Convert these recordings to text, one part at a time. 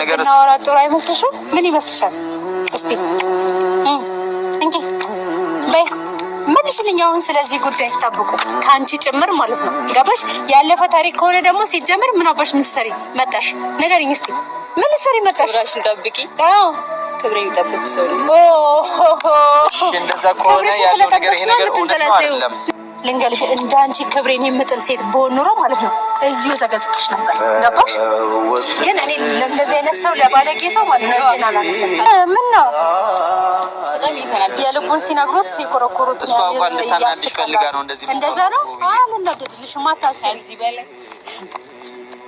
ነገር እናወራ ጥሩ አይመስልሽም? ምን ይመስልሻል? እስቲ እንዴ በይ መልሽልኝ። አሁን ስለዚህ ጉዳይ ጠብቁ ከአንቺ ጭምር ማለት ነው። ገባሽ? ያለፈ ታሪክ ከሆነ ደግሞ ሲጀምር ምን አባሽ ምትሰሪ መጣሽ? ንገሪኝ እስቲ ምን ልትሰሪ መጣሽ? ክብራሽን ጠብቂ። አዎ ክብሬን ጠብቁ። ሰው እሺ እንደዛ ከሆነ ያለው ነገር ይሄ ነገር አይደለም። ልንገርሽ እንዳንቺ ክብሬን የምጥል ሴት በሆን ኖሮ ማለት ነው እዚሁ ዘገዝቅሽ ነበር። ገባሽ? ግን እኔ ለእንደዚህ አይነት ሰው ለባለጌ ሰው ማለት ነው እጄን አላነሳም። ምን ነው የልቡን ሲነግሩት የኮረኮሩት እሷ እንኳን እንድታናድሽ ፈልጋ ነው እንደዚህ። እንደዛ ነው አልናደድልሽ ማታሰብ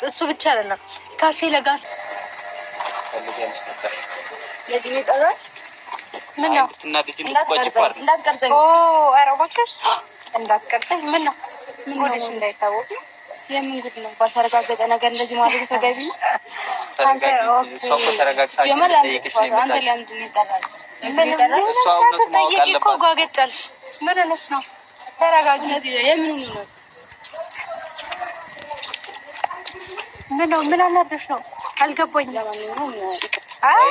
እሱ ብቻ አይደለም ካፌ ለጋፍ ለዚህ ነው ጠራይ። ምን ነው እንዳትቀርጸኝ ኧረ እባክሽ እንዳትቀርጸኝ። ምን ነው ጉድሽ እንዳይታወቅ። የምን ጉድ ነው? ባልተረጋገጠ ነገር እንደዚህ ማድረግ ተገቢ ነው? አንተ ሰው ተረጋግጣችሁ ጠይቅሽ ነው። አንተ ለምንድን ነው ይጣላል? እሷ እውነት ማወቅ አለባት። ጓገጫልሽ ምን ነሽ ነው? ተረጋጊ። የምን ነው? ምን ነው? ምን አለብሽ ነው? አልገባኝም። አይ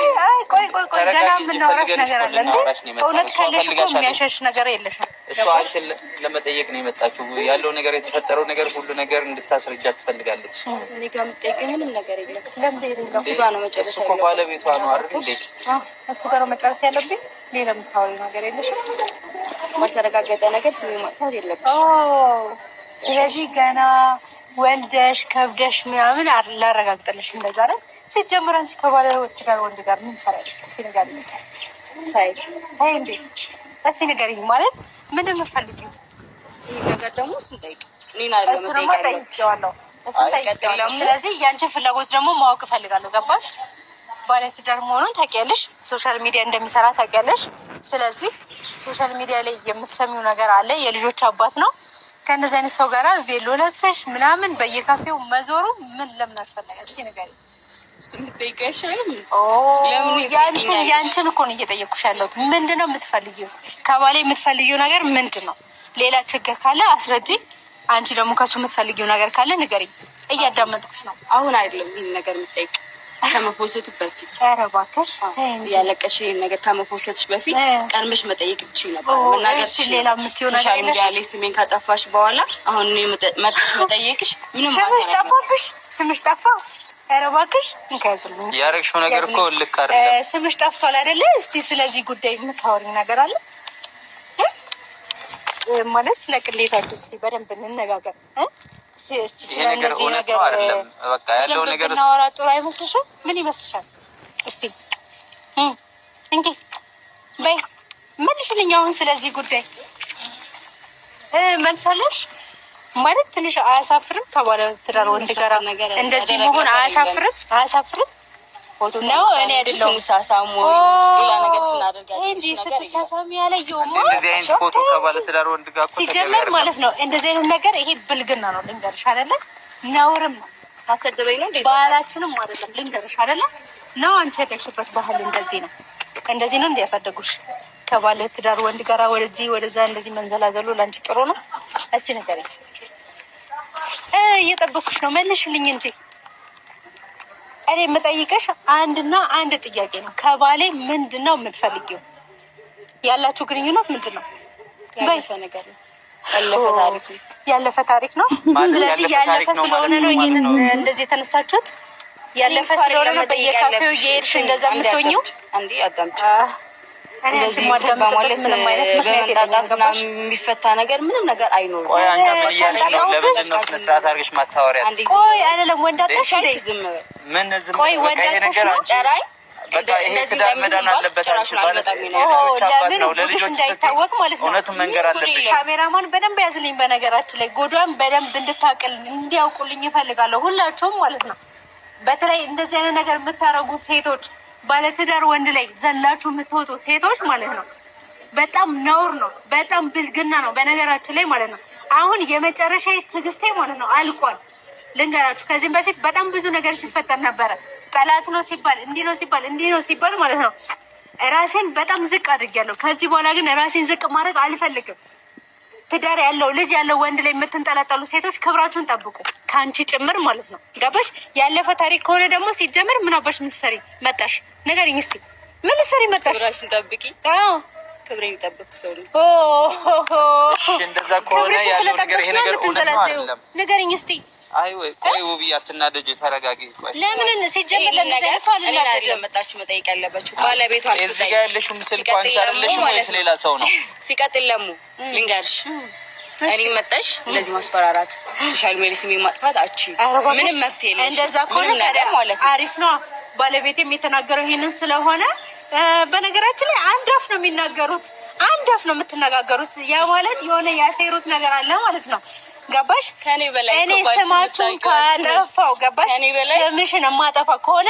ቆይ ገና የምናወራሽ ነገር አለ እንዴ? እውነት ካለሽ እኮ የሚያሸሽ ነገር የለሽም። እሷ አንቺን ለመጠየቅ ነው የመጣችው። ያለው ነገር የተፈጠረው ነገር ሁሉ ነገር እንድታስረጃት ትፈልጋለች። እኔ ጋር የምትጠይቀኝ ምንም ነገር የለም። ለምን ይሄን እሱ ጋር ነው መጨረስ ያለብኝ። እሱ ባለቤቷ ነው አይደል እንዴ? እሱ ጋር ነው መጨረስ ያለብኝ። ሌላ የምታወሪው ነገር የለሽም። ማልተረጋገጠ ነገር ስሜ ማጥፋት የለብሽም። ስለዚህ ገና ወልደሽ ከብደሽ ምናምን ላረጋግጥልሽ እንደዛ ነው። ሲጀምር አንቺ ከባለቤት ጋር ወንድ ጋር ምን ሰራሽ? እስቲ ንገሪኝ። ታይ እንዴ እስቲ ንገሪኝ። ማለት ምን እንደምትፈልጊው ይሄ ነገር ደግሞ እሱን ጠይቂ። እኔና ለመጠየቅ ስለዚህ ያንቺን ፍላጎት ደግሞ ማወቅ እፈልጋለሁ። ገባሽ? ባለትዳር መሆኑን ታውቂያለሽ። ሶሻል ሚዲያ እንደሚሰራ ታውቂያለሽ። ስለዚህ ሶሻል ሚዲያ ላይ የምትሰሚው ነገር አለ። የልጆች አባት ነው። ከእንደዚህ አይነት ሰው ጋር ቬሎ ለብሰሽ ምናምን በየካፌው መዞሩ ምን ለምን አስፈለገ? እስቲ ንገሪኝ። ያንቺን እኮ ነው እየጠየኩሽ ያለሁት። ምንድን ነው የምትፈልጊው? ከባሌ የምትፈልጊው ነገር ምንድን ነው? ሌላ ችግር ካለ አስረጂ። አንቺ ደግሞ ከሱ የምትፈልጊው ነገር ካለ ንገሪኝ። እያዳመጥኩሽ ነው። አሁን አይደለም ይህን ነገር የምትጠይቅ ከመፖሰቱ በፊት። ኧረ እባክሽ ያለቀሽ ይሄን ነገር ከመፖሰትሽ በፊት ቀድመሽ መጠየቅ ትችይ ነበር። መናገር ሌላ የምትይው ነገር ሶሻል ሚዲያ ላይ ስሜን ካጠፋሽ በኋላ አሁን እኔ መጥተሽ መጠየቅሽ ምንም ስምሽ ጠፋብሽ። ስምሽ ጠፋ። ኧረ እባክሽ እንከያዝልኝ። ያረግሽው ነገር እኮ ልክ አይደለም። ስምሽ ጠፍቷል አይደለ? እስቲ ስለዚህ ጉዳይ የምታወሪኝ ነገር አለ ማለት ስለ ቅሌታችሁ እስቲ በደንብ እንነጋገር። እስቲ ስለዚህ ነገር አይደለም በቃ ያለው ነገር እናወራ ጥሩ አይመስልሽም? ምን ይመስልሻል? እስቲ እንዴ በይ መልሽልኝ። አሁን ስለዚህ ጉዳይ መልሳለሽ ማለት ትንሽ አያሳፍርም? ከባለ ትዳር ወንድ ጋር እንደዚህ መሆን አያሳፍርም? አያሳፍርም ነው? እኔ አይደለም ሳሳሙ ሌላ ነገር ስናደርጋለን እንዴ ስትሳሳሚ ያለየው እንደዚህ አይነት ፎቶ ከባለ ትዳር ወንድ ጋር ሲጀመር ማለት ነው። እንደዚህ አይነት ነገር ይሄ ብልግና ነው። ልንገርሽ አይደለ? ነውርም ነው። ታሰደበኝ ነው እንዴ? ባህላችንም አይደለም። ልንገርሽ አይደለ? ነው አንቺ ያደግሽበት ባህል እንደዚህ ነው። እንደዚህ ነው እንዲያሳደጉሽ። ከባለ ትዳር ወንድ ጋር ወደዚህ ወደዛ እንደዚህ መንዘላዘሉ ላንቺ ጥሩ ነው? እስቲ ንገሪኝ። እየጠበኩሽ ነው። መልሽልኝ እንጂ እኔ የምጠይቅሽ አንድና አንድ ጥያቄ ነው። ከባሌ ምንድን ነው የምትፈልጊው? ያላችሁ ግንኙነት ምንድን ነው? ያለፈ ነገር ነው። ያለፈ ታሪክ ነው። ስለዚህ ያለፈ ስለሆነ ነው ይሄንን እንደዚህ የተነሳችሁት። ያለፈ ስለሆነ ነው በየካፌው እየሄድሽ እንደዛ የምትሆኚው። አንዴ አዳምጪ። እንደዚህ በማለት በመንጣጣትና የሚፈታ ነገር ምንም ነገር አይኖርም። ቆይ አንቺ ምን እያልሽ ነው? ለምንድን ነው ስነ ስርዓት አድርገሽ ማታወሪያት? ቆይ አይደለም ወንዳጣሽ እንዴ? ምን ዝም ቆይ ይሄ ነገር ጨራይ በቃ ይሄ ትዳር መዳን አለበት። አንቺ ማለት ለልጆች አባት ነው። ለልጆች እንዳይታወቅ ማለት ነው። እውነቱን መንገር አለብሽ። ካሜራማን በደንብ ያዝልኝ። በነገራችን ላይ ጎዷን በደንብ እንድታቅል እንዲያውቁልኝ ይፈልጋለሁ። ሁላችሁም ማለት ነው። በተለይ እንደዚህ አይነት ነገር የምታረጉት ሴቶች ባለትዳር ወንድ ላይ ዘላችሁ የምትወጡ ሴቶች ማለት ነው። በጣም ነውር ነው። በጣም ብልግና ነው። በነገራችን ላይ ማለት ነው። አሁን የመጨረሻ ትዕግስቴ ማለት ነው አልቋል። ልንገራችሁ ከዚህም በፊት በጣም ብዙ ነገር ሲፈጠር ነበረ። ጠላት ነው ሲባል እንዲህ ነው ሲባል እንዲህ ነው ሲባል ማለት ነው ራሴን በጣም ዝቅ አድርጊያለሁ። ከዚህ በኋላ ግን ራሴን ዝቅ ማድረግ አልፈልግም። ትዳር ያለው ልጅ ያለው ወንድ ላይ የምትንጠለጠሉ ሴቶች ክብራችሁን ጠብቁ፣ ከአንቺ ጭምር ማለት ነው። ገባሽ? ያለፈ ታሪክ ከሆነ ደግሞ ሲጀምር ምን አባሽ ምትሰሪ መጣሽ? ንገሪኝ እስኪ ምን ልትሰሪ መጣሽ? ክብራሽን ጠብቂ። አዎ ክብሬን ጠብቁ። ሰው ነው። እሺ እንደዛ ከሆነ ያለው ነገር ይሄ ነገር ነው። ንገሪኝ እስኪ። አይ ወይ ቆይ ውብዬ አትናደጂ፣ ተረጋጊ። ቆይ ለምን ሲጀምር ለነገር ሰው አልናደደ መጣችሁ መጠየቅ ያለባችሁ ባለቤቷ ነው። እዚህ ጋር ያለሽው ምስል እኮ አንቺ አይደለሽም ወይስ ሌላ ሰው ነው? ሲቀጥል ለሙ ልንገርሽ፣ እኔ መጣሽ እንደዚህ ማስፈራራት፣ ሶሻል ሚዲያ ስሜ ማጥፋት አቺ ምንም መፍትሄ የለሽ። እንደዛ ከሆነ ታዲያ አሪፍ ነው። ባለቤቴም የተናገረው ይሄንን ስለሆነ በነገራችን ላይ አንድ አፍ ነው የሚናገሩት፣ አንድ አፍ ነው የምትነጋገሩት። ያ ማለት የሆነ ያሴሩት ነገር አለ ማለት ነው። ገባሽ? ከኔ በላይ እኔ ስማችሁን ካጠፋው ገባሽ? ስምሽን የማጠፋ ከሆነ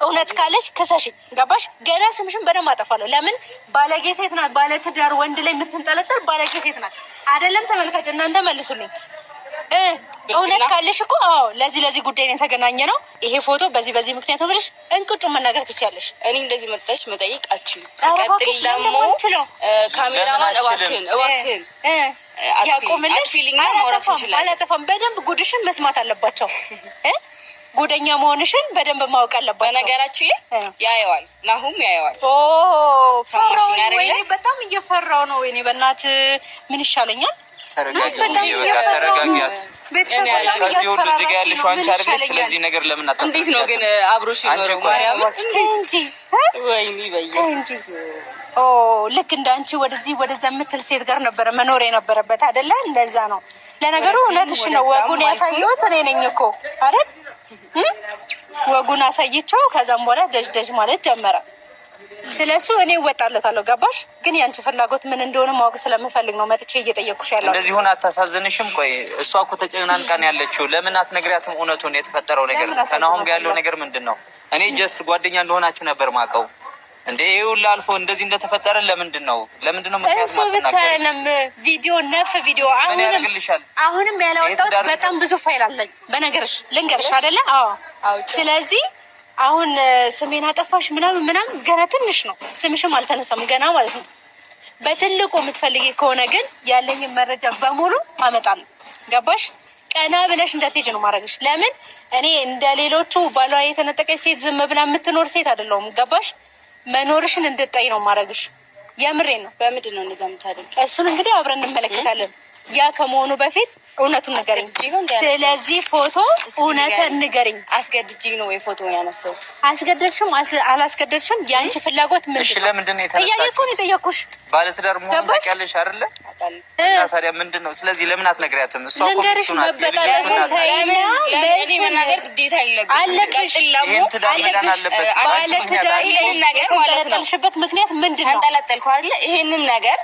እውነት ካለሽ ከሳሽ ገባሽ? ገና ስምሽን በደንብ አጠፋለሁ። ለምን ባለጌ ሴት ናት። ባለ ትዳር ወንድ ላይ የምትንጠለጠል ባለጌ ሴት ናት። አይደለም ተመልካች እናንተ መልሱልኝ። እውነት ካለሽ እኮ አዎ ለዚህ ጉዳይ ነው የተገናኘ ነው ይሄ ፎቶ በዚህ ምክንያት ብለሽ እንቅጩ መናገር ትችያለሽ። እኔ እንደዚህ መጣሽ መጠየቅ አችልም። ሲቀጥል ደግሞ ካሜራማን እባክህን ያቆምልሽ። አላጠፋም። በደንብ ጉድሽን መስማት አለባቸው። ጉደኛ መሆንሽን በደንብ ማወቅ አለባቸው። በነገራችን ላይ ያየዋል፣ ናሁም ያየዋል። ፈራሁኝ። ወይኔ በጣም እየፈራሁ ነው። ወይኔ በእናት ምን ይሻለኛል? ተረጋጊያት። ከዚህ ሁሉ እዚህ ጋር ያለሽው አንቺ አይደለሽ። ስለዚህ ነገር ለምን አታስረዳም? እንዴት ነው ግን አብሮሽ ነው ማርያም እንጂ ወይኔ በየሱስ ልክ እንዳንቺ ወደዛ የምትል ሴት ጋር ነበረ መኖር የነበረበት አይደለ? እንደዛ ነው። ለነገሩ እውነትሽ ነው። ወጉን ያሳየሁት እኔ ነኝ እኮ አይደል? ወጉን አሳይቼው ከዛም በኋላ ደጅ ማለት ጀመረ። ስለሱ እኔ እወጣለታለሁ። ገባሽ? ግን ያንቺ ፍላጎት ምን እንደሆነ ማወቅ ስለምፈልግ ነው መጥቼ እየጠየኩሽ ያለው። እንደዚህ ሆነ አታሳዝንሽም? ቆይ እሷ እኮ ተጨናንቃን ያለችው ለምን አትነግሪያትም? እውነቱን የተፈጠረው ነገር ከናሁም ጋር ያለው ነገር ምንድን ነው? እኔ ጀስ ጓደኛ እንደሆናችሁ ነበር ማውቀው። እንደ ይሄ ሁሉ አልፎ እንደዚህ እንደተፈጠረ ለምንድን ነው ምክንያት እሱ ብቻ አይደለም። ቪዲዮ አሁንም ያላወጣሁት በጣም ብዙ ፋይል አለኝ። በነገርሽ ልንገርሽ አይደለ? አዎ። ስለዚህ አሁን ስሜን አጠፋሽ ምናምን ገና ትንሽ ነው። ስምሽም አልተነሳም ገና ማለት ነው። በትልቁ የምትፈልጊ ከሆነ ግን ያለኝን መረጃ በሙሉ አመጣለሁ። ገባሽ? ቀና ብለሽ እንዳትሄጂ ነው ማድረግሽ። ለምን እኔ እንደ ሌሎቹ ባሏ የተነጠቀች ሴት ዝም ብላ የምትኖር ሴት አይደለሁም። ገባሽ? መኖርሽን እንድትጠይ ነው ማድረግሽ። የምሬን ነው። በምንድን ነው እንደዛ የምታደርጊው? እሱን እንግዲህ አብረን እንመለከታለን። ያ ከመሆኑ በፊት እውነቱን ንገሪኝ። ስለዚህ ፎቶ እውነቱን ንገሪኝ። አስገድጄ ነው ወይ ፎቶውን ያነሳው? አስገደድሽም አላስገደድሽም ያንቺ ፍላጎት ምንድን ነው? እሺ ለምንድን ነው የተነሳችው? የጠየኩሽ ባለትዳር መሆኑን ታውቂያለሽ አይደለ? እና ታዲያ ምንድን ነው? ስለዚህ ለምን አትነግሪያትም? እሷ እኮ ሚስቱ ናት። እኔ መናገር ግዴታ አለብሽ። ይሄን ትዳር መዳን አለበት። ባለትዳር ነገር የተንጠለጠልሽበት ምክንያት ምንድን ነው? ተንጠለጠልኩ አይደለ? ይሄንን ነገር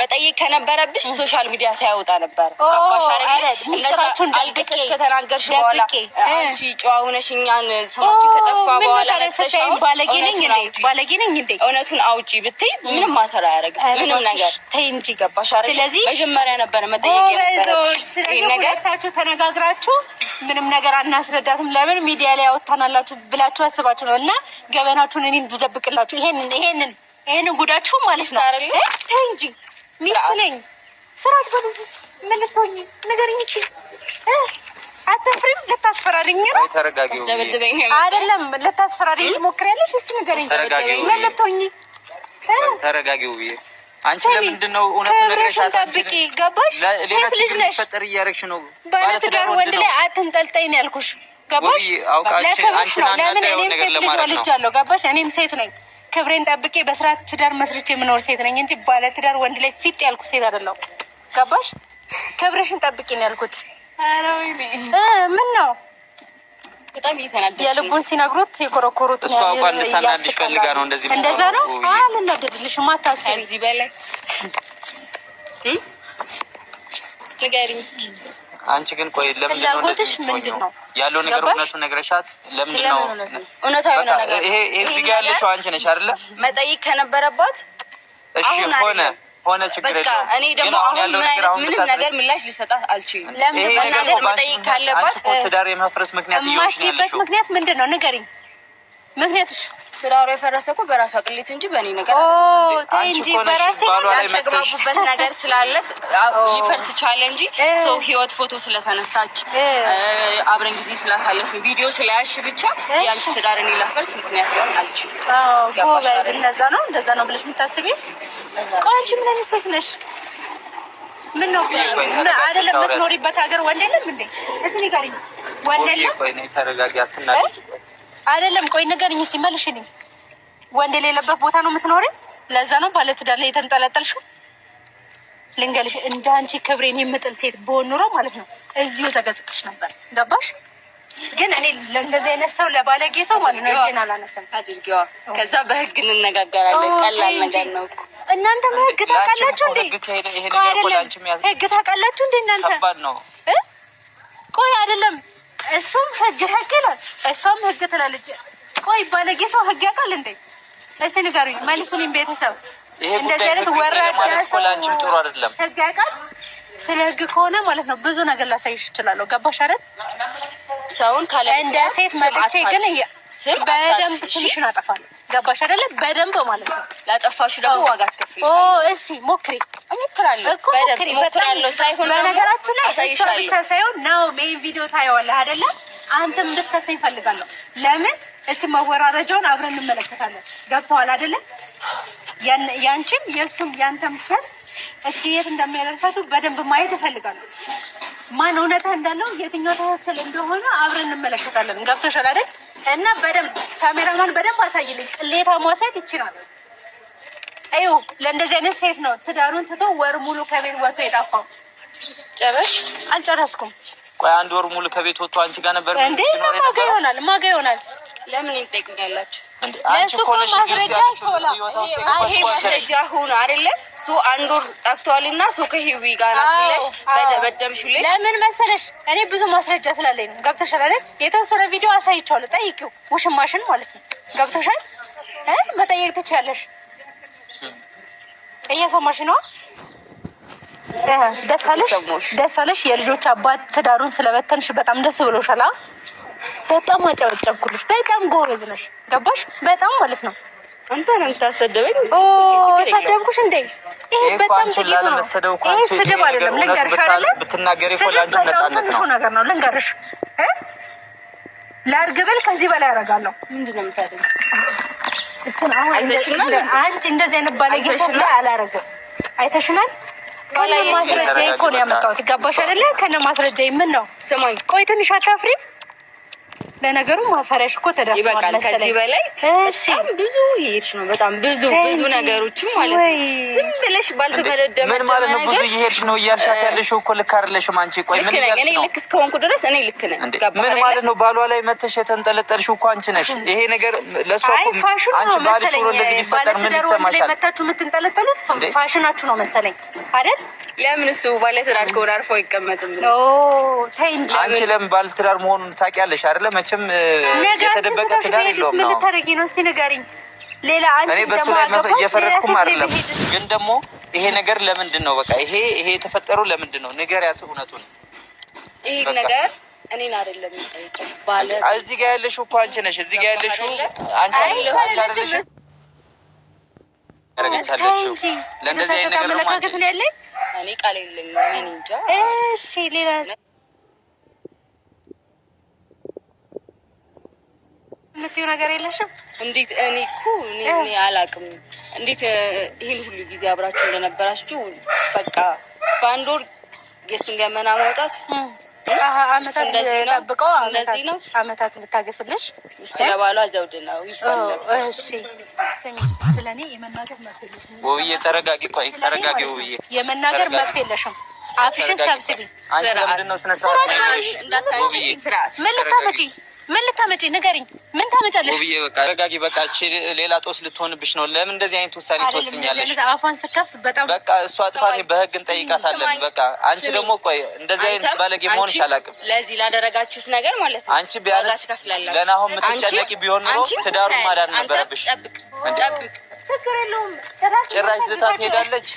መጠየቅ ከነበረብሽ ሶሻል ሚዲያ ሳያወጣ ነበር። አባሽ አይደለ? ሚስጥራችሁን አልገሰሽ ከተናገርሽ በኋላ አንቺ ጨዋ ሆነሽ እኛን ስማችን ከጠፋ በኋላ ለተሻው ባለጌ ነኝ እንዴ? እውነቱን አውጪ ብትይ ምንም ማተር አያደርግም። ምንም ነገር ተይ እንጂ ገባሽ አይደል? ስለዚህ መጀመሪያ ነበር መጠየቅ የነበረብሽ። ይሄን ነገር ተነጋግራችሁ ምንም ነገር አናስረዳትም ለምን ሚዲያ ላይ ያወጣናላችሁ ብላችሁ አስባችሁ ነው እና ገበናችሁን እኔ እንድደብቅላችሁ ይሄንን ጉዳችሁ ማለት ነው። ተይ እንጂ ሚስት ነኝ ስራት በሉት። ምን ልትሆኚ ንገሪኝ እስኪ። አትፍሪም? ልታስፈራሪኝ ነው? ተረጋጊው። አይደለም ልታስፈራሪኝ ትሞክሪያለሽ? እስኪ ንገሪኝ። ምን ልትሆኚ? ተረጋጊው ብዬ አንቺ ለምንድን ነው እውነቱን ነግረሻት? ጠብቂ። ገባሽ? ሴት ልጅ ነሽ። ፈጠር እያደረግሽ ነው። ባለትዳር ወንድ ላይ አትንጠልጠኝ ነው ያልኩሽ። ገባሽ? ለክብርሽ ነው። ለምን እኔም ሴት ልጅ ወልጃለሁ። ገባሽ? እኔም ሴት ነኝ። ክብሬን ጠብቄ በስርዓት ትዳር መስርቼ የምኖር ሴት ነኝ እንጂ ባለትዳር ወንድ ላይ ፊት ያልኩ ሴት አይደለሁ። ገባሽ? ክብርሽን ጠብቂ ነው ያልኩት። ምን ነው በጣም እየተናደድሽ የልቡን ሲነግሩት የኮረኮሩት እሷ እንኳን ልታናድሽ ፈልጋ ነው እንደዚህ። እንደዛ ነው። አልናደድልሽም፣ አታስቢ። እዚህ በላይ ንገሪኝ። አንቺ ግን ቆይ ለምን ነው እንደዚህ የምትሆኚው? ያለው ነገር እውነቱን ነግረሻት ለምን ነው? እውነታው የሆነ ነገር ይሄ እዚህ ጋር ያለሽው አንቺ ነሽ አይደለ? መጠየቅ ከነበረባት እሺ ሆነ ችግር የለውም። እኔ ደግሞ አሁን ምንም ነገር ምላሽ ልሰጣት አልችልም። ይሄ ነገር መጠየቅ ካለባት ትዳር የመፍረስ ምክንያት ይሆንሻል። ምክንያት ምንድን ነው ንገሪኝ። ምክንያትሽ ትዳሩ የፈረሰ እኮ በራሷ ቅሌት እንጂ በእኔ ነገር ተይ እንጂ በራሴ ያልተግባቡበት ነገር ስላለ ሊፈርስ ቻለ እንጂ ሰው ህይወት ፎቶ ስለተነሳች አብረን ጊዜ ስላሳለፍን ቪዲዮ ስለያሽ ብቻ ያንቺ ትዳር እኔ ላፈርስ ምክንያት ሊሆን አልችልም። ጎበዝ እንደዛ ነው ብለሽ የምታስቢው? ቆይ አንቺ ምን አይነት ሴት ነሽ? ምን ነው አይደለም የምትኖሪበት ሀገር ወንድ የለም እንዴ? እስኪ ንገሪኝ። ወንድ የለም? ቆይ ነይ ተረጋጊ፣ አትናደጂ። አይደለም ቆይ ንገሪኝ እስኪ መልሽልኝ። ወንድ የሌለበት ቦታ ነው የምትኖሪው? ለዛ ነው ባለትዳር ላይ የተንጠለጠልሽው? ልንገርሽ እንደ አንቺ ክብሬን የምጥል ሴት ብሆን ኑሮ ማለት ነው እዚሁ ዘገዝቅሽ ነበር። ገባሽ? ግን እኔ ለእንደዚህ አይነት ሰው ለባለጌ ሰው ማለት ነው እጄን አላነሳም። አድርጊዋ፣ ከዛ በህግ እንነጋገራለን። ቀላል ነገር ነው እኮ። እናንተ ህግ ታውቃላችሁ እንዴ? ህግ ታውቃላችሁ እንዴ እናንተ? ከባድ ነው። ቆይ አይደለም እሱም ህግ ይላል፣ እሷም ህግ ትላለች። ቆይ ባለጌ ሰው ህግ ያውቃል እንዴ? እስኪ ንገሩኝ፣ መልሱልኝ ቤተሰብ። እንደዚህ አይነት ወራዳ ሰው ላንቺም ጥሩ አይደለም። ህግ ያውቃል። ስለ ህግ ከሆነ ማለት ነው ብዙ ነገር ላሳይሽ እችላለሁ። ገባሽ አይደል? ሰውን ካለ እንደ ሴት መጥቼ ግን በደንብ ስምሽን አጠፋለሁ። ገባሽ አይደለ? በደንብ ማለት ነው። ላጠፋሽ ደግሞ ዋጋ አስከፍልሽ። እስቲ ሞክሪ። እሞክራለሁ እኮ ሞክራለሁ ሳይሆን በነገራችን ላይ እሷ ብቻ ሳይሆን ነው ሜን ቪዲዮ ታየዋለህ አይደለ? አንተም እንድትከሰኝ እፈልጋለሁ። ለምን? እስቲ መወራረጃውን አብረን እንመለከታለን። ገብተዋል አይደለ? ያንቺም የእሱም ያንተም ከስ እስኪ የት እንደሚያደርሳችሁ በደንብ ማየት እፈልጋለሁ። ማን እውነታ እንዳለው የትኛው ትክክል እንደሆነ አብረን እንመለከታለን። ገብቶሻል አይደል? እና በደንብ ካሜራማን በደንብ አሳይልኝ። ቅሌታ ማሳየት ይችላል። አይው ለእንደዚህ አይነት ሴት ነው ትዳሩን ትቶ ወር ሙሉ ከቤት ወጥቶ የጠፋው። ጨረሽ? አልጨረስኩም። ቆይ አንድ ወር ሙሉ ከቤት ወጥቶ አንቺ ጋር ነበር እንዴ? ማጋ ይሆናል። ለምን ይጠይቁኛላችሁ? ለሱ እኮ ማስረጃ ሶላ ይሄ ማስረጃ ሆኖ አይደለ? ሱ አንድ ወር ጠፍቷልና ሱ ከሂዊ ጋር ናት ብለሽ በደምሽልኝ። ለምን መሰለሽ? እኔ ብዙ ማስረጃ ስላለኝ ነው። ገብቶሻል አይደል? የተወሰነ ቪዲዮ አሳይቻለሁ። ጠይቂው፣ ውሽማሽን ማለት ነው። ገብቶሻል? መጠየቅ ትችያለሽ። እየሰማሽ ነው? ደስ አለሽ? የልጆች አባት ትዳሩን ስለበተንሽ በጣም ደስ ብሎሻል? በጣም አጨበጨብኩልሽ። በጣም ጎበዝ ነሽ። ገባሽ? በጣም ማለት ነው። አንተ ነው የምታሰደበኝ? ሰደብኩሽ እንዴ? ይሄ በጣም ጥቂት ነው። ይሄ ስድብ አይደለም። ልንገርሽ አይደለ? ብትናገሪ እኮ ላንቺ ነፃነት ነው። ነገር ነው። ልንገርሽ ላርግብል ከዚህ በላይ ያደርጋለሁ። ምንድነው የምታደርጊው? እሱን አሁን አንቺ እንደዚህ አይነት ባለጌ ሰው ላይ አላረግም። አይተሽናል። ከነ ማስረጃዬ እኮ ነው ያመጣሁት። ገባሽ አይደለ? ከነ ማስረጃዬ ምን ነው? ስማኝ፣ ቆይ ትንሽ አታፍሪም? ለነገሩ ማፈሪያሽ እኮ ተደፍቷል መሰለኝ። ከዚህ በላይ በጣም ብዙ ይሄድሽ ነው። በጣም ብዙ ነገሮችም ማለት ነው። ዝም ብለሽ ባልተመረደመ ምን ማለት ነው? ብዙ ይሄድሽ ነው እያልሻት ያለሽው እኮ ልክ አይደለሽም። አንቺ ቆይ ምን እያልሽ ነው? እኔ ልክ እስከሆንኩ ድረስ እኔ ልክ ነኝ። ምን ማለት ነው? ባሏ ላይ መተሽ የተንጠለጠልሽው እኮ አንቺ ነሽ። ይሄ ነገር ለሷ እኮ አንቺ ባልሽ ነው እንደዚህ ቢፈጠር ምን ይሰማሻል? መታችሁ የምትንጠለጠሉት ፋሽናችሁ ነው መሰለኝ አይደል? ለምን እሱ ባለትዳር ከሆነ አርፎ አይቀመጥም? ተይ እንጂ አንቺ ለምን ባለትዳር መሆኑን ታውቂያለሽ አይደለ? መቼም የተደበቀ ትዳር የለውም ነው። ምን ልታረጊ ነው? እስቲ ንገሪኝ። ሌላ አንቺ ደግሞ እየፈረድኩም አይደለም፣ ግን ደግሞ ይሄ ነገር ለምንድን ነው? በቃ ይሄ የተፈጠረው ለምንድን ነው? ንገሪያት እውነቱን። ይሄ ነገር እኔን አይደለም የሚጠይቀው ባለ እዚህ ጋር ያለሽው እኮ አንቺ ነሽ። እዚህ ጋር ያለሽው አንቺ አይደለሽ። ያረጋቻለችው ለእንደዚህ አይነት ነገር መለካከት ነው ያለኝ። እኔ ቃል የለኝም። እኔ እንጃ። እሺ ሌላ ምትዩ ነገር የለሽም? እንዴት እኔ እኮ እኔ አላውቅም። እንዴት ይሄን ሁሉ ጊዜ አብራችሁ እንደነበራችሁ በቃ በአንድ ወር የእሱን ገመና ማውጣት አመታት ጠብቀው አመታት ልታገስልሽ ስለባሏ ዘውድ ነው ይባላል። እሺ ስሚ፣ ስለኔ የመናገር መብት የለሽም። ውብዬ ተረጋጊ። ቆይ ተረጋጊ ውብዬ። የመናገር መብት የለሽም። አፍሽን ሰብስቢ። አንቺ ለምንድን ነው ስነ ስርዓት እንዳታንቺ ስርዓት ምን ልታመጪ ንገሪኝ። ምን ታመጫለሽ? ውብዬ በቃ ተረጋጊ። በቃ እቺ ሌላ ጦስ ልትሆንብሽ ነው። ለምን እንደዚህ አይነት ውሳኔ ትወስኛለሽ? አፏን ስከፍት በጣም በቃ እሷ ጥፋት በህግ እንጠይቃታለን። በቃ አንቺ ደግሞ ቆይ እንደዚህ አይነት ባለጌ መሆንሽ አላውቅም። ለዚህ ላደረጋችሁት ነገር ማለት ነው አንቺ ቢያንስ ለናሆም የምትጨነቂ ቢሆን ኖሮ ትዳሩን ማዳን ነበረብሽ። ጠብቅ ችግር የለውም። ጭራሽ ዝታት ሄዳለች።